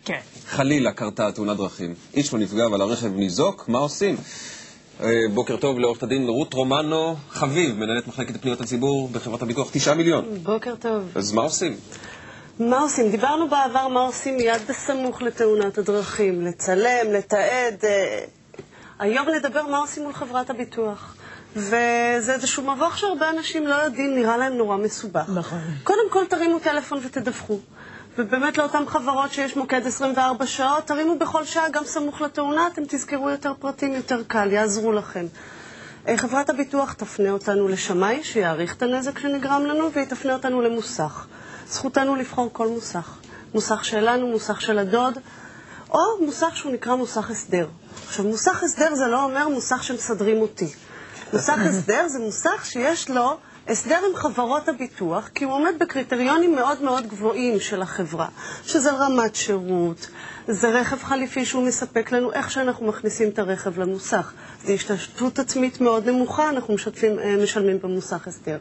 כן. חלילה קרתה תאונת דרכים. איש לא נפגע, אבל הרכב ניזוק, מה עושים? בוקר טוב לעורכת הדין רות רומנו חביב, מנהלת מחלקת פניות הציבור בחברת הביטוח 9 מיליון. בוקר טוב. אז מה עושים? מה עושים? דיברנו בעבר מה עושים מיד בסמוך לתאונת הדרכים. לצלם, לתעד. היום נדבר מה עושים מול חברת הביטוח. וזה איזשהו מבוך שהרבה אנשים לא יודעים, נראה להם נורא מסובך. נכון. קודם כל תרימו טלפון ותדווחו. ובאמת לאותן חברות שיש מוקד 24 שעות, תרימו בכל שעה, גם סמוך לתאונה, אתם תזכרו יותר פרטים, יותר קל, יעזרו לכם. חברת הביטוח תפנה אותנו לשמאי, שיעריך את הנזק שנגרם לנו, והיא תפנה אותנו למוסך. זכותנו לבחור כל מוסך. מוסך שלנו, מוסך של הדוד, או מוסך שהוא נקרא מוסך הסדר. עכשיו, מוסך הסדר זה לא אומר מוסך שמסדרים אותי. מוסך הסדר זה מוסך שיש לו הסדר עם חברות הביטוח, כי הוא עומד בקריטריונים מאוד מאוד גבוהים של החברה, שזה רמת שירות, זה רכב חליפי שהוא מספק לנו איך שאנחנו מכניסים את הרכב למוסך. זה השתתפות עצמית מאוד נמוכה, אנחנו משלמים במוסך הסדר.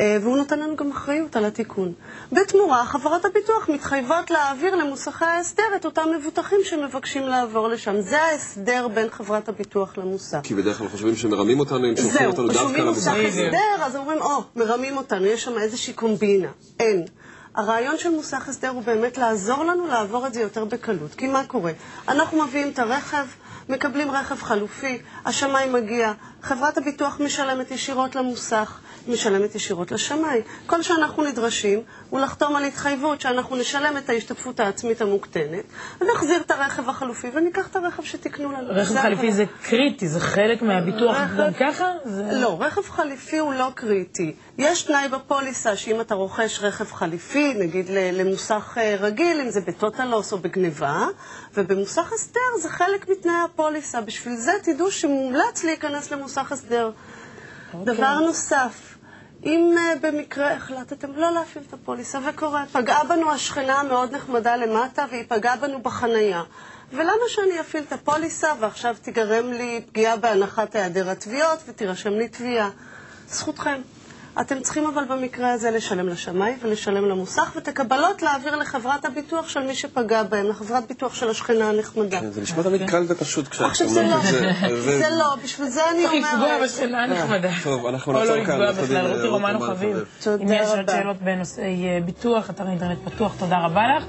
והוא נותן לנו גם אחריות על התיקון. בתמורה, חברות הביטוח מתחייבות להעביר למוסכי ההסדר את אותם מבוטחים שמבקשים לעבור לשם. זה ההסדר בין חברת הביטוח למוסך. כי בדרך כלל חושבים שמרמים אותנו, הם שולחים אותנו דווקא למוסך. מוסך הסדר, אז אומרים, מרמים אותנו, יש שם איזושהי קומבינה. אין. הרעיון של מוסך הסדר הוא באמת לעזור לנו לעבור את זה יותר בקלות. כי מה קורה? אנחנו מביאים את הרכב, מקבלים רכב חלופי, השמאי מגיע, חברת הביטוח משלמת ישירות למוסך, משלמת ישירות לשמאי. כל שאנחנו נדרשים הוא לחתום על התחייבות שאנחנו נשלם את ההשתתפות העצמית המוקטנת, ונחזיר את הרכב החלופי וניקח את הרכב שתקנו לנו. רכב חליפי זה קריטי, זה חלק מהביטוח גם ככה? לא, רכב חליפי הוא לא קריטי. יש תנאי בפוליסה שאם אתה רוכש רכב חליפי, נגיד למוסך רגיל, אם זה בטוטלוס או בגניבה, ובמוסך הסדר זה חלק מתנאי הפוליסה. בשביל זה תדעו שמומלץ להיכנס למוסך הסדר. דבר נוסף, אם במקרה החלטתם לא להפעיל את הפוליסה וקורה, פגעה בנו השכנה המאוד נחמדה למטה והיא פגעה בנו בחנייה. ולמה שאני אפעיל את הפוליסה ועכשיו תגרם לי פגיעה בהנחת היעדר התביעות ותירשם לי תביעה? זכותכם. אתם צריכים אבל במקרה הזה לשלם לשמאי ולשלם למוסך ותקבלות להעביר לחברת הביטוח של מי שפגע בהם, לחברת ביטוח של השכנה הנחמדה. זה נשמע תמיד קל ופשוט עכשיו זה לא, בשביל זה אני אומרת. צריך לפגוע בשכנה הנחמדה. טוב, אנחנו נעצור כאן. או לא לפגוע בכלל, רותי רומנו חביב. אם יש עוד שאלות בנושאי ביטוח, אתר אינטרנט פתוח, תודה רבה לך.